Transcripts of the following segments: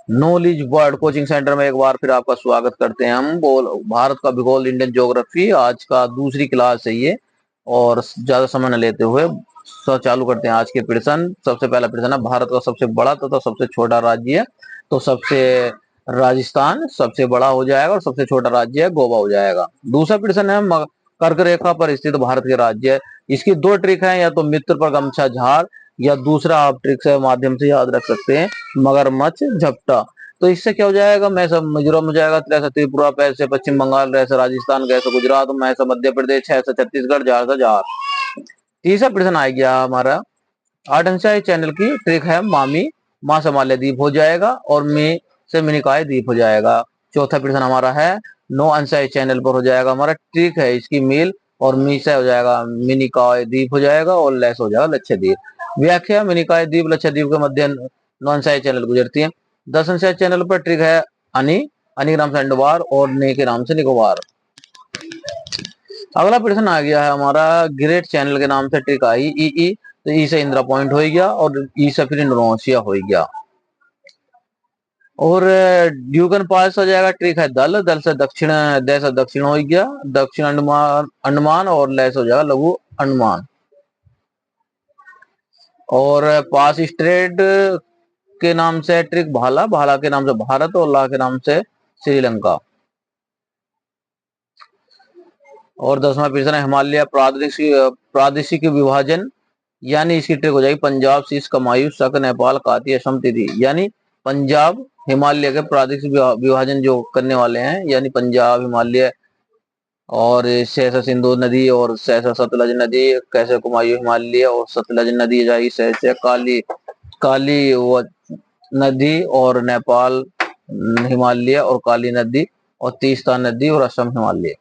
Knowledge world coaching centre में एक बार फिर आपका स्वागत करते हैं हम। बोल भारत का भूगोल, इंडियन ज्योग्राफी, आज का दूसरी क्लास है ये। और ज्यादा समय न लेते हुए चालू करते हैं आज के प्रश्न। सबसे पहला प्रश्न है, भारत का सबसे बड़ा तथा सबसे छोटा राज्य है। तो सबसे राजस्थान सबसे बड़ा हो जाएगा और सबसे छोटा राज्य है गोवा हो जाएगा। दूसरा प्रश्न है, कर्क रेखा पर स्थित भारत के राज्य है। इसकी दो ट्रिक है, या तो मित्र पर गमछा झाड़, या दूसरा आप ट्रिक के माध्यम से याद रख सकते हैं, मगरमच्छ झपटा। तो इससे क्या हो जाएगा, मैं सब मिजोरम हो जाएगा, त्रिपुरा त्रिपुरा, पैसे पश्चिम बंगाल, रहसे राजस्थान, गैसे गुजरात, मैं सब मध्य प्रदेश, छह से छत्तीसगढ़, जार से जार। तीसरा प्रश्न आ गया हमारा, 8 अंशाई चैनल की ट्रिक है, मामी माँ समाल्य द्वीप हो जाएगा और मी से मिनिकाय द्वीप हो जाएगा। चौथा प्रश्न हमारा है, 9 अंशाई चैनल पर हो जाएगा हमारा ट्रिक है इसकी मील, और मी से हो जाएगा मिनिकाय द्वीप हो जाएगा, और लेस हो जाएगा लक्षद्वीप। व्याख्या, मिनिकाय द्वीप लक्षद्वीप के मध्य 9 अंशाई चैनल गुजरती है। 10 अंशाई चैनल पर ट्रिक है अनि, अनि के नाम से अंडवार और ने के नाम से निकोबार। अगला प्रश्न आ गया है हमारा, ग्रेट चैनल के नाम से ट्रिक आई ई, तो ई से इंदिरा पॉइंट हो गया और ई से फिर इंडोनेशिया हो गया। और ड्यूगन पास हो जाएगा, ट्रिक है दल, दल से दक्षिण, दे से दक्षिण हो गया, दक्षिण अंडमान अंडमान, और लैस हो जाएगा लघु अंडमान। और पास स्ट्रेट के नाम से ट्रिक भाला, भाला के नाम से भारत, और ला के नाम से श्रीलंका। और 10वां प्रश्न है, हिमालय प्रादेशिक विभाजन, यानी इसकी ट्रिक हो जाएगी पंजाब, शीश, कमायू, शक, नेपाल, काती, असम, तिथि। यानी पंजाब हिमालय के प्रादेशिक विभाजन जो करने वाले हैं, यानी पंजाब, हिमालय, और सहसा सिंधु नदी, और सहसा सतलज नदी, कैसे कुमायूं हिमालय, और सतलज नदी जाएगी सहसा काली, काली नदी, और नेपाल हिमालय, और काली नदी, और तीस्ता नदी, और असम हिमालय।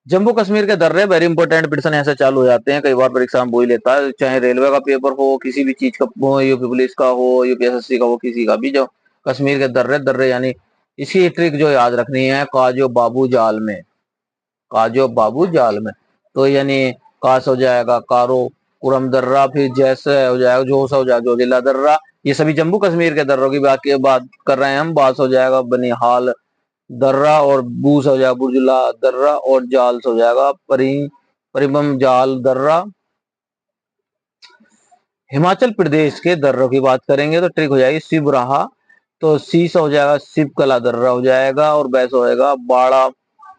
जम्मू कश्मीर के दर्रे वेरी इंपॉर्टेंट प्रश्न ऐसे चालू हो जाते हैं, कई बार परीक्षा में वही लेता है, चाहे रेलवे का पेपर हो, किसी भी चीज का हो, यूपी पुलिस का हो, यूपीएसएससी का हो, किसी का भी। जो कश्मीर के दर्रे, दर्रे यानी इसकी ट्रिक जो याद रखनी है, काजो बाबू जाल में, काजो बाबू जाल में। तो यानी कास हो जाएगा कारो कुरम दर्रा, फिर जैसे हो जाएगा जोश हो जाएगा जोजिला दर्रा। ये सभी जम्मू कश्मीर के दर्रों की बात कर रहे हैं हम। बास हो जाएगा बनिहाल दर्रा, और बूस हो जाएगा बुर्जुला दर्रा, और जाल हो जाएगा परिबम जाल दर्रा। हिमाचल प्रदेश के दर्रों की बात करेंगे तो ट्रिक हो जाएगी शिवराहा, तो सी से हो जाएगा शिवकला दर्रा हो जाएगा, और बैस हो जाएगा बाड़ा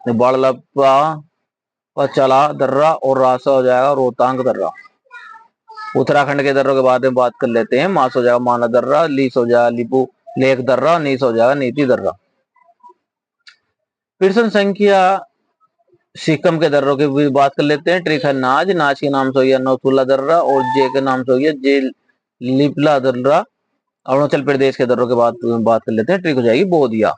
बाड़लपा चला दर्रा, और रासा हो जाएगा रोहतांग दर्रा। उत्तराखंड के दर्रों के बारे में बात कर लेते हैं। मास हो जाएगा माना दर्रा, लीस हो जाएगा लिपू लेक दर्रा, नीस हो जाएगा नीति दर्रा। प्रश्न संख्या सिक्किम के दर्रों की भी बात कर लेते हैं। ट्रिक है नाज, नाज के नाम से हो गया नौतुल्ला दर्रा, और जे के नाम से हो गया जे लिपला दर्रा। अरुणाचल प्रदेश के दर्रों के बात कर लेते हैं। ट्रिक हो जाएगी बोधिया,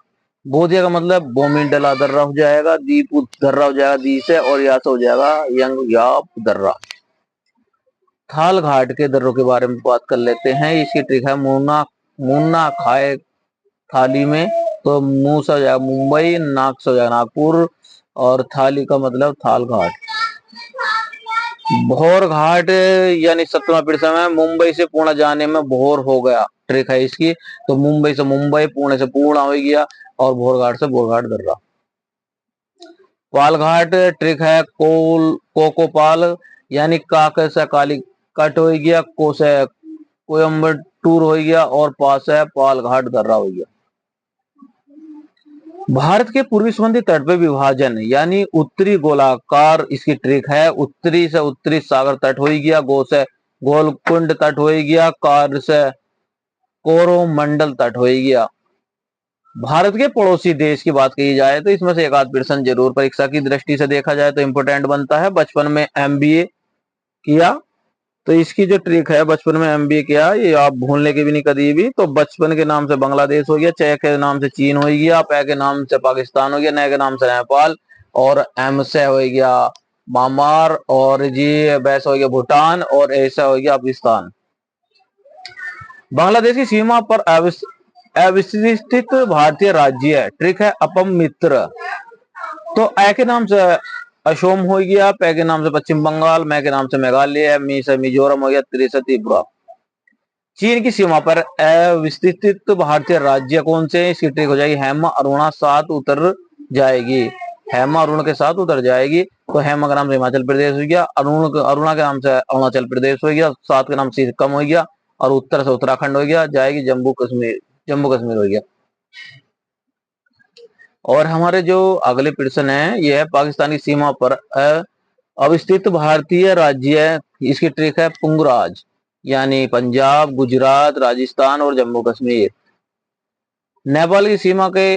बोधिया का मतलब बोमिंडला दर्रा हो जाएगा, दीप दर्रा हो जाएगा दी से, और या से हो जाएगा यंग याप दर्रा। थाल घाट के दर्रों के बारे में बात कर लेते हैं। इसकी ट्रिक है मुन्ना, मुन्ना खाए थाली में, तो मुंह से हो जाएगा मुंबई, नाक से हो जाएगा नागपुर, और थाली का मतलब थाल घाट। भोर घाट यानी 7वां प्रश्न है, मुंबई से पुणे जाने में भोर हो गया, ट्रिक है इसकी। तो मुंबई से मुंबई, पुणे से पूर्णा हो गया, और भोरघाट से भोरघाट दर्रा। पालघाट ट्रिक है कोकोपाल, यानी काक से काली कट हो गया, को से कोयम्बटूर हो गया, और पास है पालघाट दर्रा हो गया। भारत के पूर्वी संबंधी तट पे विभाजन, यानी उत्तरी गोलाकार इसकी ट्रिक है। उत्तरी से उत्तरी सागर तट हो गया, गो से गोलकुंड तट हो गया, कार से कोरोमंडल तट हो गया। भारत के पड़ोसी देश की बात की जाए तो इसमें से एक आध प्रश्न जरूर परीक्षा की दृष्टि से देखा जाए तो इंपोर्टेंट बनता है। बचपन में एमबीए किया, तो इसकी जो ट्रिक है, बचपन में एमबीए किया, ये आप भूलने की भी नहीं कभी भी। तो बचपन के नाम से बांग्लादेश हो गया, चे के नाम से चीन हो गया, पै के नाम से पाकिस्तान हो गया, नए के नाम से नेपाल, और एम से हो गया म्यांमार, और जी बैस हो गया भूटान, और ऐसा हो गया पाकिस्तान। बांग्लादेश की सीमा पर अविस्थित भारतीय राज्य है। ट्रिक है अपम मित्र, तो ए के नाम से असोम हो गया, पै के नाम से पश्चिम बंगाल, मै के नाम से मेघालय, मी से मिजोरम हो गया, त्रि से त्रिपुरा। चीन की सीमा पर अविस्तृत भारतीय राज्य कौन से हैं? इसकी ट्रिक हो जाएगी हेमा अरुणा साथ उतर जाएगी। हेमा अरुण के साथ उतर जाएगी। तो हेमा का नाम से हिमाचल प्रदेश हो गया, अरुणा के नाम से अरुणाचल प्रदेश हो गया, सात के नाम से सिक्किम हो गया, और उत्तर से उत्तराखंड हो गया, जाएगी जम्मू कश्मीर, जम्मू कश्मीर हो गया। और हमारे जो अगले प्रश्न है ये है पाकिस्तानी सीमा पर अवस्थित भारतीय राज्य है। इसकी ट्रिक है पुंगराज, यानी पंजाब, गुजरात, राजस्थान और जम्मू कश्मीर। नेपाल की सीमा के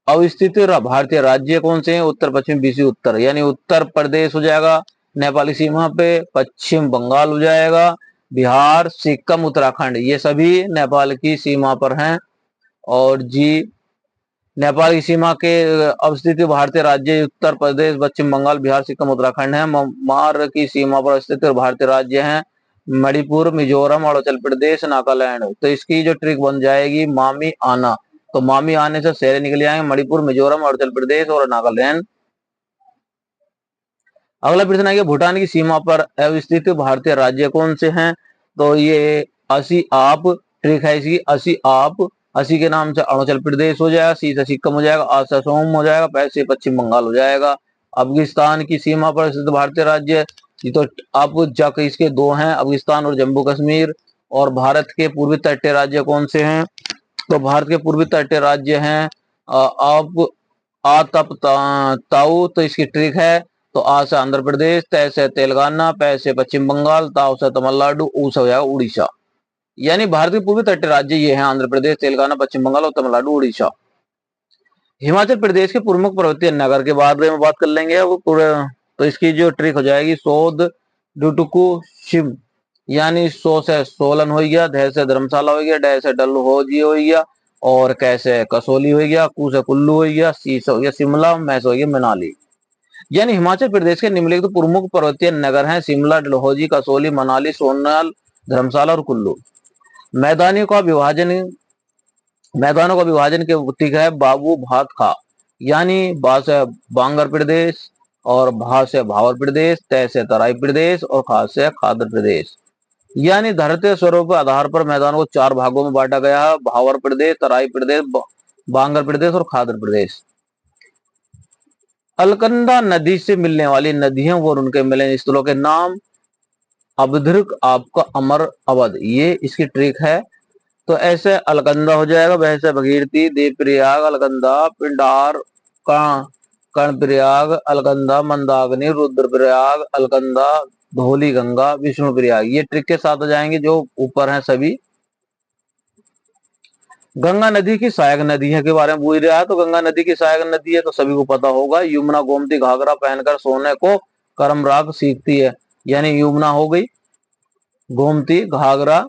अवस्थित भारतीय राज्य कौन से हैं? उत्तर पश्चिम बीसी उत्तर, यानी उत्तर प्रदेश हो जाएगा नेपाली सीमा पे, पश्चिम बंगाल हो जाएगा, बिहार, सिक्किम, उत्तराखंड, ये सभी नेपाल की सीमा पर हैं। और जी नेपाल की सीमा के अवस्थित भारतीय राज्य उत्तर प्रदेश, पश्चिम बंगाल, बिहार, सिक्किम, उत्तराखंड है। म्यांमार की सीमा पर स्थित भारतीय राज्य हैं मणिपुर, मिजोरम, अरुणाचल प्रदेश, नागालैंड। तो इसकी जो ट्रिक बन जाएगी मामी आना। तो मामी आने से शहर निकल आएंगे मणिपुर, मिजोरम, अरुणाचल प्रदेश और नागालैंड। अगला प्रश्न है भूटान की सीमा पर अवस्थित भारतीय राज्य कौन से हैं? तो ये असी आप, ट्रिक है इसकी असी आप। असी के नाम से अरुणाचल प्रदेश हो जाएगा, सी से सिक्किम हो जाएगा, आ से असम हो जाएगा, पै से पश्चिम बंगाल हो जाएगा। अफगानिस्तान की सीमा पर स्थित भारतीय राज्य, ये तो अब जाकर इसके दो हैं, अफगानिस्तान और जम्मू कश्मीर। और भारत के पूर्वी तटीय राज्य कौन से हैं? तो भारत के पूर्वी तटीय राज्य हैं अब आ तप ताऊ। तो इसकी ट्रिक है तो आ से आंध्र प्रदेश, तय से तेलंगाना, पै से पश्चिम बंगाल, ताऊ से तमिलनाडु, ऊ से हो जाएगा उड़ीसा। यानी भारत के पूर्वी तटीय राज्य ये हैं आंध्र प्रदेश, तेलंगाना, पश्चिम बंगाल और तमिलनाडु, उड़ीसा। हिमाचल प्रदेश के प्रमुख पर्वतीय नगर के बारे में बात कर लेंगे वो पूरे। तो इसकी जो ट्रिक हो जाएगी सोद डुटुकु शिम, यानी सो से सोलन हो गया, धै से धर्मशाला हो गया, डै से डलहौजी हो गया, और कैसे कसोली हो गया, कू से कुल्लू हो गया, सी से हो गया शिमला, मै से हो गया मनाली। यानी हिमाचल प्रदेश के निम्नलिखित प्रमुख पर्वतीय नगर हैं शिमला, डलहौजी, कसोली, मनाली, सोनल, धर्मशाला और कुल्लू। मैदानियों का विभाजन, मैदानों का विभाजन के प्रतीक है बाबू भात खा, यानी बा से बांगर प्रदेश, और भा से भावर प्रदेश, तय से तराई प्रदेश और खा से खादर प्रदेश। यानी धरती स्वरूप आधार पर मैदान को चार भागों में बांटा गया है, भावर प्रदेश, तराई प्रदेश, बांगर प्रदेश और खादर प्रदेश। अलकनंदा नदी से मिलने वाली नदियों और उनके मिलन स्थलों के नाम। अवधृक, आपका अमर, अवध, ये इसकी ट्रिक है। तो ऐसे अलकंदा हो जाएगा, वैसे भगीरथी, देवप्रयाग, अलकंदा, पिंडार, कर्णप्रयाग, अलकंदा, मंदाकिनी, रुद्रप्रयाग, अलकंदा, धौली गंगा, विष्णु प्रयाग, ये ट्रिक के साथ हो जाएंगे जो ऊपर हैं सभी। गंगा नदी की सहायक नदी है के बारे में पूछ रहा है। तो गंगा नदी की सहायक नदी है तो सभी को पता होगा, यमुना गोमती घाघरा पहनकर सोने को कर्मराग सीखती है। यानी यमुना हो गई, गोमती, घाघरा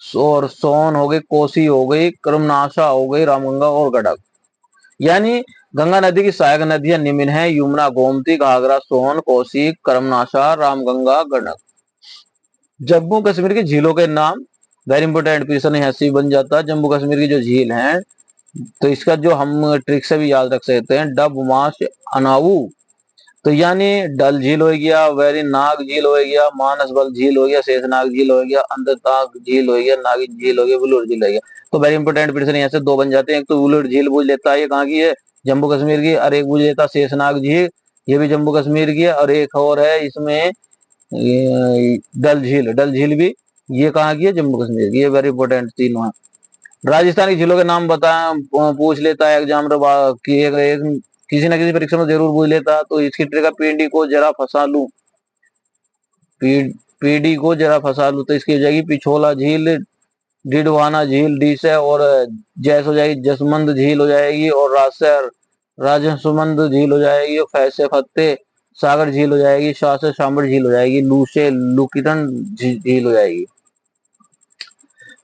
और सोन हो गई, कोसी हो गई, कर्मनाशा हो गई, रामगंगा और गंडक। यानी गंगा नदी की सहायक नदियां निम्न है यमुना, गोमती, घाघरा, सोन, कोसी, कर्मनाशा, रामगंगा, गंडक। जम्मू कश्मीर की झीलों के नाम, वेरी इंपोर्टेंट क्वेश्चन यहाँ से बन जाता है। जम्मू कश्मीर की जो झील है तो इसका जो हम ट्रिक से भी याद रख सकते हैं, डब, माश, अनाऊ। तो यानी डल झील हो गया, वेरी नाग झील हो गया, मानस बल झील हो गया, शेषनाग झील हो गया, अंधताग झील हो गया, नागिन झील हो गया, बुलूर झील हो गया। तो वेरी इंपोर्टेंट प्रश्न यहाँ से दो बन जाते हैं, एक तो बुलूर झील पूछ लेता है ये कहाँ की है, जम्मू कश्मीर की, और एक पूछ लेता शेषनाग झील, ये भी जम्मू कश्मीर की है, और एक और है इसमें डल झील, डल झील भी ये कहाँ की है, जम्मू कश्मीर की। ये वेरी इंपोर्टेंट तीनों है। राजस्थान की झीलों के नाम बता पूछ लेता है एग्जाम की एक किसी ना किसी परीक्षा में जरूर पूछ लेता। तो इसकी ट्रिक है पीडी को जरा फंसा लूं, पीडी को जरा फंसा लूं। तो इसकी हो जाएगी पिछोला झील, डिडवाना झील डी से, और जैस हो जाएगी जसमंद झील हो जाएगी, और राजसर राजसमंद झील हो जाएगी, और फैसे फत्ते सागर झील हो जाएगी, शाह से शामर झील हो जाएगी, लू से लुकिटन झील हो जाएगी।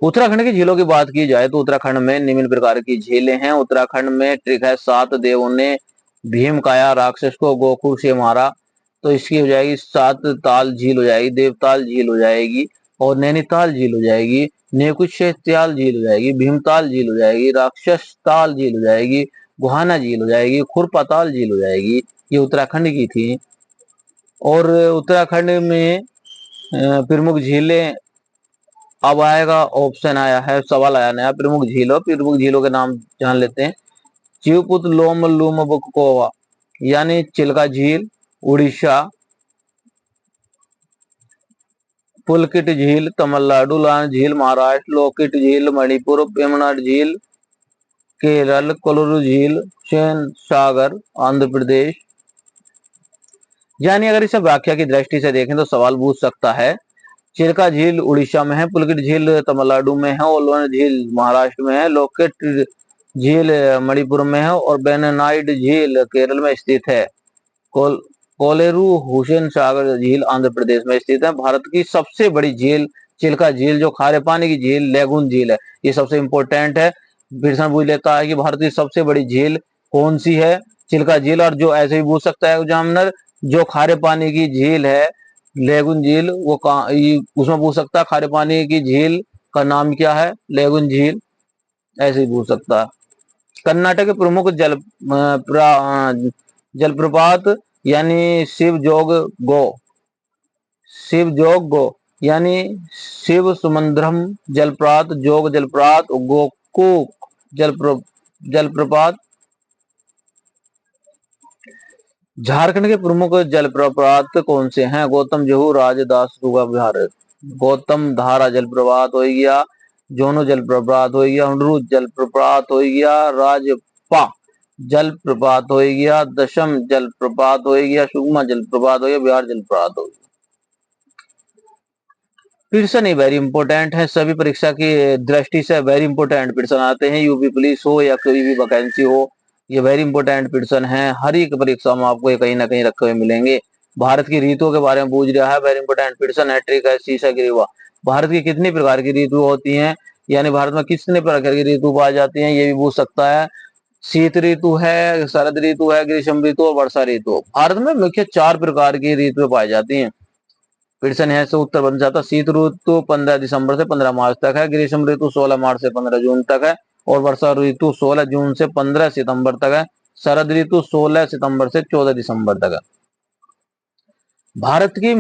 उत्तराखंड की झीलों की बात की जाए तो उत्तराखंड में निम्न प्रकार की झीलें हैं। उत्तराखंड में ट्रिक है सात देवों ने भीमकाया राक्षस को गोकुल से मारा। तो इसकी हो जाएगी सात ताल झील हो जाएगी, देवताल झील हो जाएगी, और नैनीताल झील हो जाएगी, नेकुशेत्याल झील हो जाएगी, भीमताल झील हो जाएगी, राक्षस ताल झील हो जाएगी, गुहाना झील हो जाएगी, खुरपाताल झील हो जाएगी। ये उत्तराखंड की थी। और उत्तराखंड में प्रमुख झीलें। अब आएगा ऑप्शन, आया है सवाल आया नया, प्रमुख झीलों के नाम जान लेते हैं। चिवपुत लोम लूम बुककोवा यानी चिल्का झील उड़ीसा, पुलकिट झील तमिलनाडु, लान झील महाराष्ट्र, लोकिट झील मणिपुर, वेमनाड झील केरल, कोलरू झील सेन सागर आंध्र प्रदेश। यानी अगर इसे व्याख्या की दृष्टि से देखें तो सवाल पूछ सकता है, चिल्का झील उड़ीसा में है, पुलकिट झील तमिलनाडु में है, ओलोन झील महाराष्ट्र में है, लोकेट झील मणिपुर में है और बेनानाइड झील केरल में स्थित है। कोलेरू हुसैन सागर झील आंध्र प्रदेश में स्थित है। भारत की सबसे बड़ी झील चिल्का झील, जो खारे पानी की झील लेगुन झील है, ये सबसे इंपॉर्टेंट है। फिर से पूछ लेता है कि भारत की सबसे बड़ी झील कौन सी है, चिल्का झील। और जो ऐसे भी पूछ सकता है एग्जामिनर, जो खारे पानी की झील है लेगुन झील, वो उसमें पूछ सकता है खारे पानी की झील का नाम क्या है, लेगुन झील, ऐसे ही पूछ सकता है। कर्नाटक के प्रमुख जलप्रपात यानी शिव जोग गो यानी शिव सुमंद्रम जलप्रपात, जोग जलप्रपात, गोकू जलप्रपात। झारखंड के प्रमुख जलप्रपात कौन से हैं, गौतम जुहू, राजदास विहार, गौतम धारा जलप्रपात हो गया, जोनो जलप्रपात हो गया, हुंडरू जलप्रपात हो गया, राजपा जलप्रपात हो गया, दशम जलप्रपात हो गया, सुगमा जलप्रपात हो गया, बिहार जलप्रपात हो गया। प्रश्न वेरी इंपॉर्टेंट है, सभी परीक्षा की दृष्टि से वेरी इंपॉर्टेंट प्रश्न आते हैं, यूपी पुलिस हो या कोई भी वैकेंसी हो, ये वेरी इंपॉर्टेंट प्रश्न है। हर एक परीक्षा में आपको ये कहीं ना कहीं रखे हुए मिलेंगे। भारत की ऋतुओं के बारे में पूछ रहा है, वेरी इंपॉर्टेंट प्रश्न है। ट्रिक है शीशा गिरीवा, भारत की कितनी प्रकार की ऋतु होती है, यानी भारत में कितने प्रकार की ऋतु पाई जाती है, ये भी पूछ सकता है। शीत ऋतु है, शरद ऋतु है, ग्रीष्म ऋतु और वर्षा ऋतु। भारत में मुख्य 4 प्रकार की ऋतु पाई जाती है। प्रश्न है से उत्तर बन जाता, शीत ऋतु 15 दिसंबर से 15 मार्च तक है, ग्रीष्म ऋतु 16 मार्च से 15 जून तक है और वर्षा ऋतु 16 जून से 15 सितंबर तक है, शरद ऋतु 16 सितंबर से 14 दिसंबर तक है। भारत की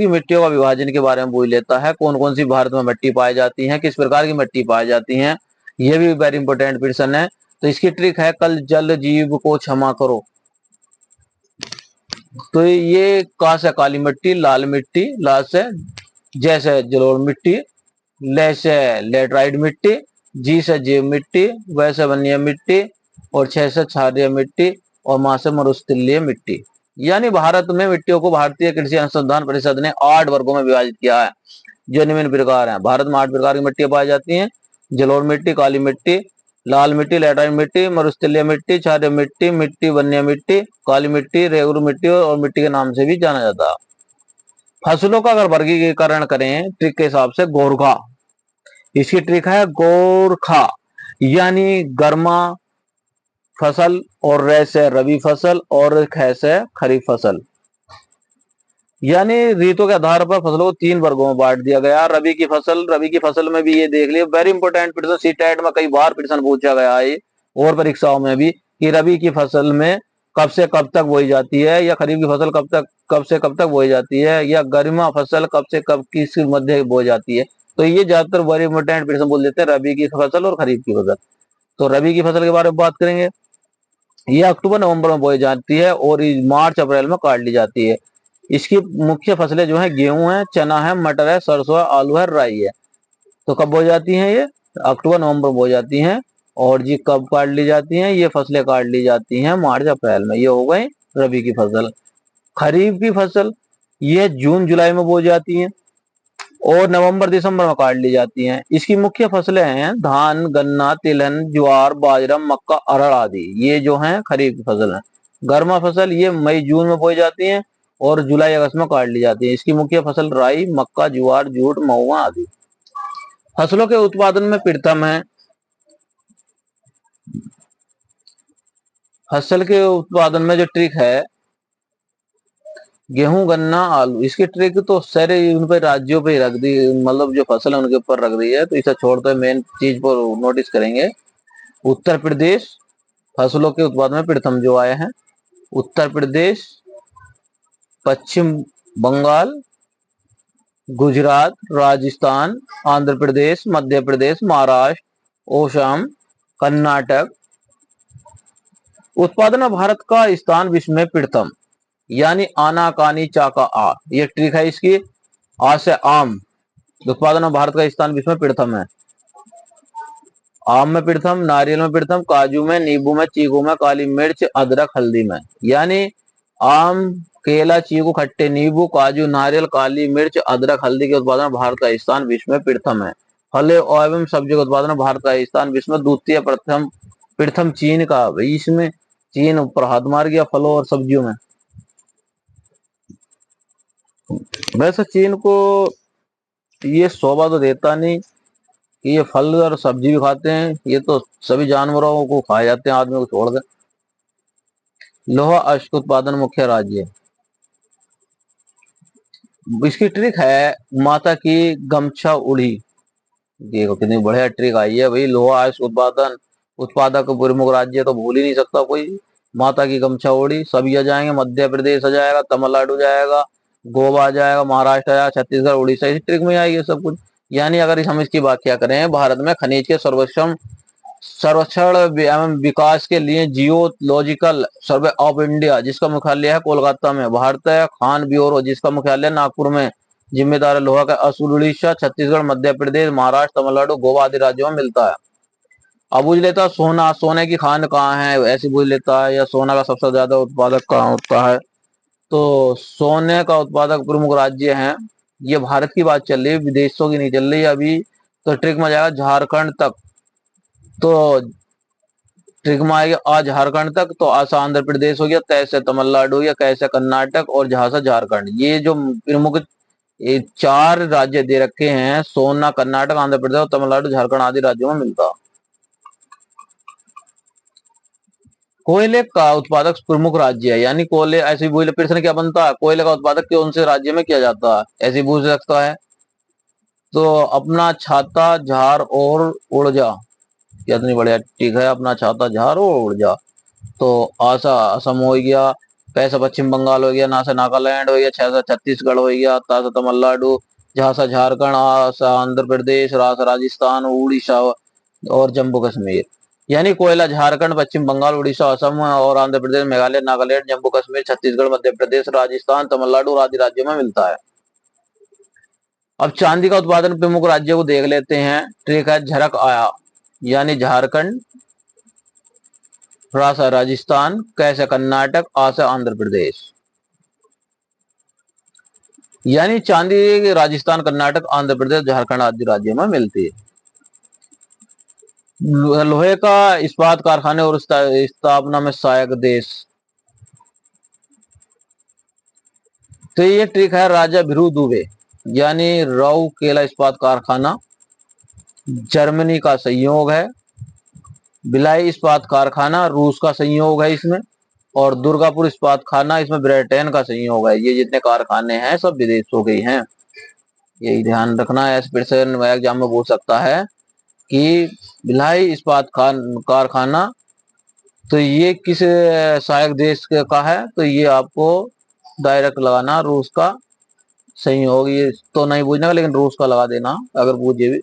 मिट्टियों का विभाजन के बारे में पूछ लेता है, कौन कौन सी भारत में मिट्टी पाई जाती है, किस प्रकार की मिट्टी पाई जाती है, यह भी वेरी इंपॉर्टेंट प्रश्न है। तो इसकी ट्रिक है, कल जल जीव को क्षमा करो। तो ये का से काली मिट्टी, लाल मिट्टी, लाल से जैसे जलोढ़ मिट्टी, ले से लेटराइट मिट्टी, जी से जीव मिट्टी, वैसे वन्य मिट्टी और 6 से क्षारीय मिट्टी और मां से मरुस्थलीय मिट्टी। यानी भारत में मिट्टियों को भारतीय कृषि अनुसंधान परिषद ने 8 वर्गों में विभाजित किया है, जो निम्न प्रकार है। भारत में 8 प्रकार की मिट्टियां पाई जाती हैं, जलोढ़ मिट्टी, काली मिट्टी, लाल मिट्टी, लैटराइट मिट्टी, मरुस्थलीय मिट्टी, क्षारीय मिट्टी, मिट्टी वन्य मिट्टी, काली मिट्टी, रेगुर मिट्टी और मिट्टी के नाम से भी जाना जाता है। फसलों का अगर वर्गीकरण करें ट्रिक के हिसाब से, गोरखा, इसकी ट्रिक है गोरखा यानी गर्मा फसल, और रे से रबी फसल और ख से खरीफ फसल। यानी ऋतु के आधार पर फसलों को 3 वर्गों में बांट दिया गया। रबी की फसल में भी ये देख लिया, वेरी इंपॉर्टेंट प्रश्न, सीटेट में कई बार प्रश्न पूछा गया है और परीक्षाओं में भी, कि रबी की फसल में कब से कब तक बोई जाती है, या खरीफ की फसल कब से कब तक बोई जाती है, या गर्मा फसल कब से कब किस मध्य बोई जाती है। तो ये ज्यादातर वेरी इंपॉर्टेंट प्रश्न बोल देते हैं, रबी की फसल और खरीफ की फसल। तो रबी की फसल के बारे में बात करेंगे, ये अक्टूबर नवंबर में बोई जाती है और मार्च अप्रैल में काट ली जाती है। इसकी मुख्य फसलें जो है, गेहूं है, चना है, मटर है, सरसों है, आलू है, राई है। तो कब बोई जाती हैं ये, अक्टूबर नवंबर में बोई जाती हैं। और जी कब काट ली जाती हैं, ये फसलें काट ली जाती हैं मार्च अप्रैल में। ये हो गई रबी की फसल। खरीफ की फसल ये जून जुलाई में बोई जाती है और नवंबर दिसंबर में काट ली जाती हैं। इसकी मुख्य फसलें हैं धान, गन्ना, तिलहन, ज्वार, बाजरा, मक्का, अरहर आदि, ये जो हैं खरीफ की फसल है। गर्मा फसल ये मई जून में बोई जाती हैं और जुलाई अगस्त में काट ली जाती है। इसकी मुख्य फसल राई, मक्का, ज्वार, जूट, महुआ आदि। फसलों के उत्पादन में प्रथम है, फसल के उत्पादन में जो ट्रिक है, गेहूं, गन्ना, आलू, इसकी ट्रिक तो सारे उन पे राज्यों पे ही रख दी, मतलब जो फसल है उनके ऊपर रख दी है। तो इसे छोड़ते मेन चीज पर नोटिस करेंगे। उत्तर प्रदेश फसलों के उत्पादन में प्रथम जो आए हैं, उत्तर प्रदेश, पश्चिम बंगाल, गुजरात, राजस्थान, आंध्र प्रदेश, मध्य प्रदेश, महाराष्ट्र, ओसम, कर्नाटक। उत्पादन में भारत का स्थान विश्व में प्रथम, यानी आना कानी चाका आ, ये ट्रिक है इसकी। आ से आम, उत्पादन में भारत का स्थान विश्व में प्रथम है। आम में प्रथम, नारियल में प्रथम, काजू में, नींबू में, चीकू में, काली मिर्च, अदरक, हल्दी में। यानी आम, केला, चीकू, खट्टे नींबू, काजू, नारियल, काली मिर्च, अदरक, हल्दी के उत्पादन में भारत का स्थान विश्व में प्रथम है। फल एवं सब्जी के उत्पादन में भारत का स्थान विश्व में द्वितीय, प्रथम प्रथम चीन का। भाई इसमें चीन ऊपर हाथ मार गया फलों और सब्जियों में। वैसे चीन को ये शोभा तो देता नहीं कि ये फल और सब्जी भी खाते हैं, ये तो सभी जानवरों को खाए जाते हैं, आदमी को छोड़ दे। लोहा अश्क उत्पादन मुख्य राज्य, इसकी ट्रिक है माता की गमछा उड़ी। देखो कितनी बढ़िया ट्रिक आई है भाई। लोहा अश्क उत्पादन उत्पादक प्रमुख राज्य तो भूल ही नहीं सकता कोई। माता की गमछा उड़ी, सभी आ जाएंगे। मध्य प्रदेश आ जाएगा, तमिलनाडु जाएगा, गोवा आ जाएगा, महाराष्ट्र आ जाएगा, छत्तीसगढ़, उड़ीसा, इसी ट्रिक में आएगी सब कुछ। यानी अगर हम इसकी व्याख्या करें, भारत में खनिज के सर्वोत्तम सर्वेक्षण एवं विकास के लिए जियोलॉजिकल सर्वे ऑफ इंडिया, जिसका मुख्यालय है कोलकाता में, भारतीय खान ब्यूरो, जिसका मुख्यालय नागपुर में, जिम्मेदार लोहा का असूल उड़ीसा, छत्तीसगढ़, मध्य प्रदेश, महाराष्ट्र, तमिलनाडु, गोवा आदि राज्यों में मिलता है। अब पूछ लेता सोना, सोने की खान कहाँ है, ऐसे पूछ लेता है, या सोना का सबसे ज्यादा उत्पादक कहाँ होता है। तो सोने का उत्पादक प्रमुख राज्य है, ये भारत की बात चल रही है, विदेशों की नहीं चल रही अभी। तो ट्रिक में जाएगा झारखंड तक। तो ट्रिक में आएगा आ झारखंड तक, तो आसा आंध्र प्रदेश हो गया, तय से तमिलनाडु हो गया, कैसे कर्नाटक, और जहां से झारखंड। ये जो प्रमुख ये चार राज्य दे रखे हैं, सोना कर्नाटक, आंध्र प्रदेश, तमिलनाडु, झारखंड आदि राज्यों में मिलता। कोयले का उत्पादक प्रमुख राज्य है, यानी कोयले, ऐसे बोले प्रश्न क्या बनता है, कोयले का उत्पादक कौन से राज्य में किया जाता है, ऐसे पूछ सकता है। तो अपना छाता, झार और ऊर्जा, कितनी बढ़िया ठीक है, अपना छाता, झार और ऊर्जा। तो आसा असम हो गया, पैसा पश्चिम बंगाल हो गया, नासा नागालैंड हो गया, छह छत्तीसगढ़ हो गया, तासा तमिलनाडु, झांसा झारखंड, आसा आंध्र प्रदेश, रासा राजस्थान, उड़ीसा और जम्मू कश्मीर। यानी कोयला झारखंड, पश्चिम बंगाल, उड़ीसा, असम और आंध्र प्रदेश, मेघालय, नागालैंड, जम्मू कश्मीर, छत्तीसगढ़, मध्य प्रदेश, राजस्थान, तमिलनाडु आदि राज्यों में मिलता है। अब चांदी का उत्पादन प्रमुख राज्यों को देख लेते हैं। ट्रिक है झरक आया, यानी झारखंड, रासा राजस्थान, कैसे कर्नाटक, आसा आंध्र प्रदेश। यानी चांदी राजस्थान, कर्नाटक, आंध्र प्रदेश, झारखंड आदि राज्यों में मिलती है। लोहे का इस्पात कारखाने और स्थापना में सहायक देश, तो ये ट्रिक है राजा भिरू दुबे, यानी राउ केला इस्पात कारखाना जर्मनी का संयोग है, भिलाई इस्पात कारखाना रूस का संयोग है इसमें, और दुर्गापुर इस्पात खाना इसमें ब्रिटेन का संयोग है। ये जितने कारखाने हैं सब विदेशों के ही हैं, यही ध्यान रखना है। फिर से एग्जाम में पूछ सकता है कि भिलाई इस्पात कारखाना, तो ये किस सहायक देश का है, तो ये आपको डायरेक्ट लगाना रूस का संयोग, ये तो नहीं पूछना लेकिन रूस का लगा देना अगर पूछे भी।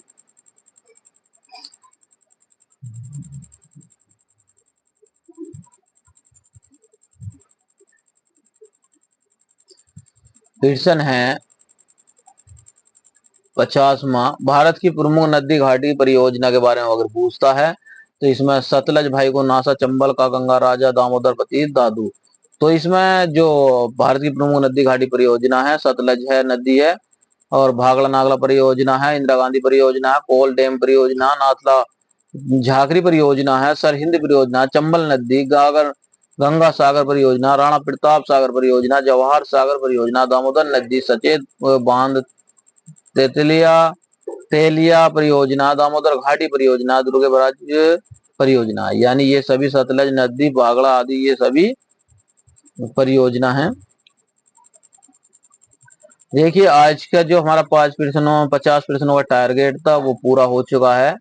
क्वेश्चन है 50वां, भारत की प्रमुख नदी घाटी परियोजना के बारे में अगर पूछता है, तो इसमें सतलज, भाई को नासा, चंबल का गंगा राजा, दामोदर पति दादू। तो इसमें जो भारत की प्रमुख नदी घाटी परियोजना है, सतलज है नदी है, और भागला नागला परियोजना है, इंदिरा गांधी परियोजना है, कोल डैम परियोजना, नाथला झाकरी परियोजना है, सरहिंद परियोजना, चंबल नदी, गागर गंगा सागर परियोजना, राणा प्रताप सागर परियोजना, जवाहर सागर परियोजना, दामोदर नदी सचेत बांध, तेतलिया तेलिया परियोजना, दामोदर घाटी परियोजना, दुर्गे बराज परियोजना। यानी ये सभी सतलज नदी, बागड़ा आदि ये सभी परियोजना है। देखिए आज का जो हमारा 50 प्रश्नों का टारगेट था वो पूरा हो चुका है,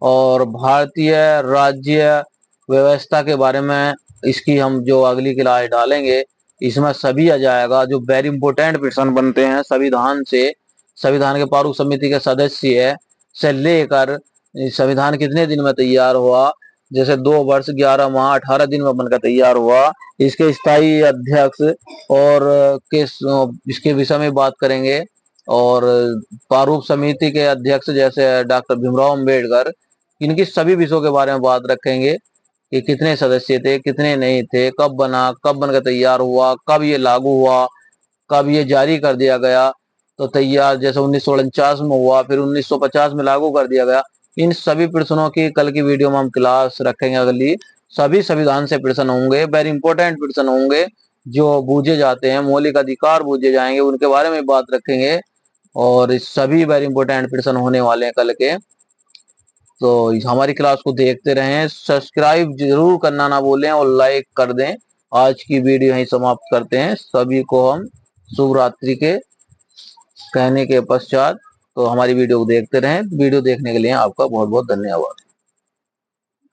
और भारतीय राज्य व्यवस्था के बारे में इसकी हम जो अगली क्लास डालेंगे, इसमें सभी आ जाएगा। जो वेरी इंपोर्टेंट प्रश्न बनते हैं संविधान से, संविधान के प्रारूप समिति के सदस्य से लेकर संविधान कितने दिन में तैयार हुआ, जैसे 2 वर्ष 11 माह 18 दिन में बनकर तैयार हुआ। इसके स्थायी अध्यक्ष और किस इसके विषय में बात करेंगे। और प्रारूप समिति के अध्यक्ष जैसे डॉक्टर भीमराव अम्बेडकर, इनकी सभी विषयों के बारे में बात रखेंगे कि कितने सदस्य थे, कितने नहीं थे, कब बना, कब बनकर तैयार हुआ, कब ये लागू हुआ, कब ये जारी कर दिया गया। तो तैयार जैसे 1949 में हुआ, फिर 1950 में लागू कर दिया गया। इन सभी प्रश्नों की कल की वीडियो में हम क्लास रखेंगे अगली। सभी संविधान से प्रश्न होंगे, वेरी इंपॉर्टेंट प्रश्न होंगे जो पूछे जाते हैं, मौलिक अधिकार पूछे जाएंगे, उनके बारे में बात रखेंगे। और सभी वेरी इंपॉर्टेंट प्रश्न होने वाले हैं कल के। तो हमारी क्लास को देखते रहें, सब्सक्राइब जरूर करना ना भूलें और लाइक कर दें। आज की वीडियो यहीं समाप्त करते हैं। सभी को हम शुभ रात्रि के कहने के पश्चात तो हमारी वीडियो को देखते रहें। वीडियो देखने के लिए आपका बहुत बहुत धन्यवाद।